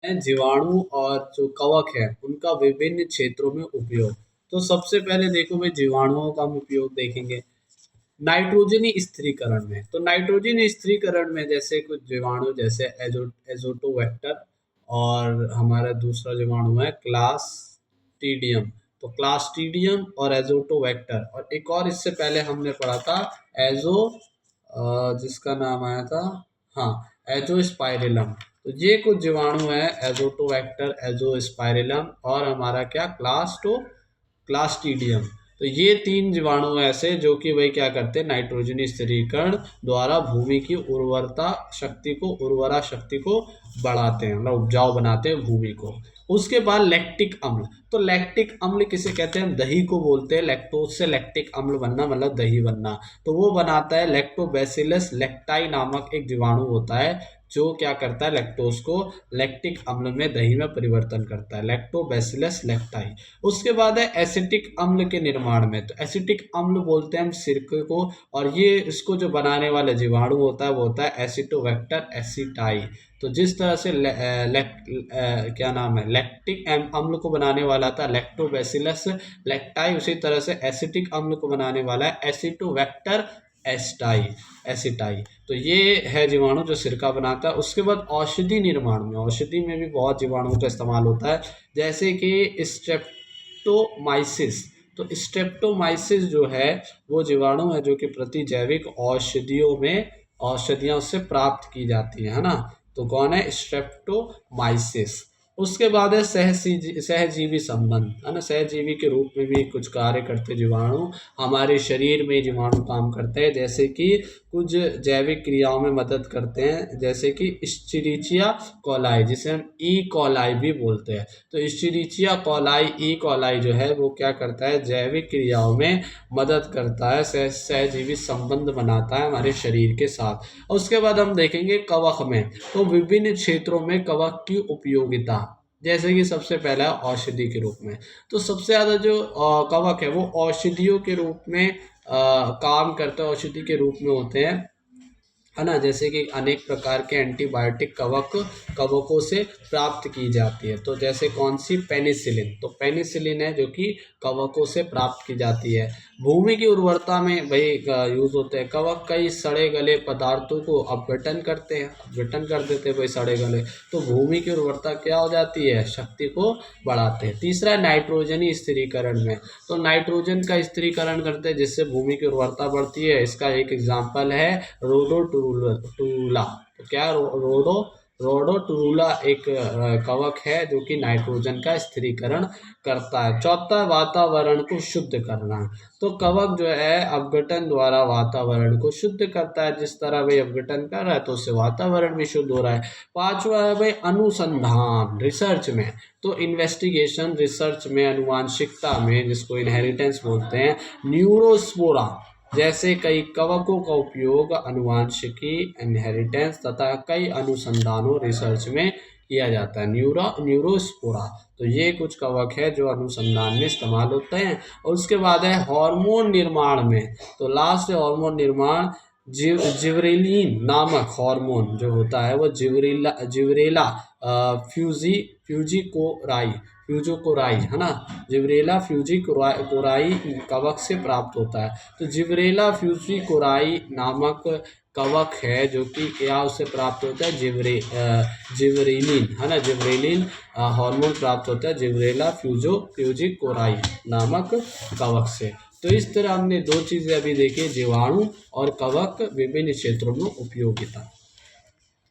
जीवाणु और जो कवक है उनका विभिन्न क्षेत्रों में उपयोग। तो सबसे पहले देखो भाई, जीवाणुओं का हम उपयोग देखेंगे नाइट्रोजनी स्थिरीकरण में। तो नाइट्रोजन स्थिरीकरण में जैसे कुछ जीवाणु जैसे एजोटोबैक्टर, और हमारा दूसरा जीवाणु है क्लास्ट्रीडियम। तो क्लास्ट्रीडियम और एजोटोबैक्टर, और एक और इससे पहले हमने पढ़ा था एजो, जिसका नाम आया था, हाँ, एजोस्पाइरिलम। तो ये कुछ जीवाणु है, एजोटोबैक्टर, एजोस्पाइरिलम और हमारा क्या क्लास्ट्रीडियम। तो ये तीन जीवाणु ऐसे जो कि वही क्या करते हैं, नाइट्रोजन स्थिरीकरण द्वारा भूमि की उर्वरा शक्ति को बढ़ाते हैं, मतलब उपजाऊ बनाते हैं भूमि को। उसके बाद लैक्टिक अम्ल। तो लैक्टिक अम्ल किसे कहते हैं, हम दही को बोलते हैं। लैक्टोज से लैक्टिक अम्ल बनना मतलब दही बनना। तो वो बनाता है लैक्टोबैसिलस लैक्टाई नामक एक जीवाणु होता है, जो क्या करता है, लैक्टोज को लैक्टिक अम्ल में, दही में परिवर्तन करता है, लैक्टोबैसिलस लैक्टाई। उसके बाद है एसिटिक अम्ल के निर्माण में। तो एसिटिक अम्ल बोलते हैं हम सिरके को, और ये इसको जो बनाने वाला जीवाणु होता है वो होता है एसिटोबैक्टर एसिटाई। तो जिस तरह से क्या नाम है, लैक्टिक अम्ल को बनाने वाला था लैक्टोबैसिलस लैक्टाई, उसी तरह से एसिटिक अम्ल को बनाने वाला है एसिटोबैक्टर एसिटाई। तो ये है जीवाणु जो सिरका बनाता है। उसके बाद औषधि निर्माण में, औषधि में भी बहुत जीवाणुओं का इस्तेमाल होता है, जैसे कि स्ट्रेप्टोमाइसिस। तो स्ट्रेप्टोमाइसिस जो है वो जीवाणु है जो कि प्रतिजैविक औषधियों में औषधियां उससे प्राप्त की जाती है ना। तो कौन है, स्ट्रेप्टोमाइसिस। उसके बाद है सहजीवी संबंध, है ना। सहजीवी के रूप में भी कुछ कार्य करते जीवाणु हमारे शरीर में जीवाणु काम करते हैं, जैसे कि कुछ जैविक क्रियाओं में मदद करते हैं, जैसे कि इस्चरिचिया कोलाई, जिसे हम ई कोलाई भी बोलते हैं। तो इस्चरिचिया कोलाई, ई कोलाई जो है वो क्या करता है, जैविक क्रियाओं में मदद करता है, सहजीवी संबंध बनाता है हमारे शरीर के साथ। और उसके बाद हम देखेंगे कवक में। तो विभिन्न क्षेत्रों में कवक की उपयोगिता, जैसे कि सबसे पहला है औषधि के रूप में। तो सबसे ज़्यादा जो कवक है वो औषधियों के रूप में काम करते हैं, औषधि के रूप में होते हैं, है ना। जैसे कि अनेक प्रकार के एंटीबायोटिक कवकों से प्राप्त की जाती है। तो जैसे कौन सी, पेनिसिलिन। तो पेनिसिलिन है जो कि कवकों से प्राप्त की जाती है। भूमि की उर्वरता में भाई यूज होते हैं कवक। कई सड़े गले पदार्थों को अपघटन करते हैं, अपघटन कर देते हैं भाई सड़े गले। तो भूमि की उर्वरता क्या हो जाती है, शक्ति को बढ़ाते हैं। तीसरा है नाइट्रोजनी स्थिरीकरण में। तो नाइट्रोजन का स्थिरीकरण करते हैं जिससे भूमि की उर्वरता बढ़ती है। इसका एक एग्जाम्पल है रोडोटुरुला। तो क्या रोडोटुरुला एक कवक है जो कि नाइट्रोजन का स्थिरीकरण करता है। चौथा, वातावरण को शुद्ध करना। तो कवक जो है अपघटन द्वारा वातावरण को शुद्ध करता है। जिस तरह भाई अपघटन कर रहा है तो उससे वातावरण भी शुद्ध हो रहा है। पांचवा है भाई अनुसंधान, रिसर्च में। तो इन्वेस्टिगेशन, रिसर्च में, अनुवांशिकता में, जिसको इनहेरिटेंस बोलते हैं, न्यूरोस्पोरा जैसे कई कवकों का उपयोग अनुवांशिकी, इनहेरिटेंस तथा कई अनुसंधानों, रिसर्च में किया जाता है। न्यूरोस्पोरा। तो ये कुछ कवक है जो अनुसंधान में इस्तेमाल होते हैं। और उसके बाद है हार्मोन निर्माण में। तो लास्ट है हार्मोन निर्माण। जिबरेलिन नामक हार्मोन जो होता है वो जिबरेला फ्यूजिकोराई, है ना। जिब्रेला फ्यूजिकोराई कवक से प्राप्त होता है। तो जिब्रेला फ्यूजिकोराई नामक कवक है जो कि क्या उससे प्राप्त होता है, जिब्रेलिन, है ना। जिब्रेलिन हार्मोन प्राप्त होता है जिब्रेला फ्यूजिकोराई नामक कवक से। तो इस तरह हमने दो चीज़ें अभी देखी, जीवाणु और कवक विभिन्न क्षेत्रों में उपयोगिता।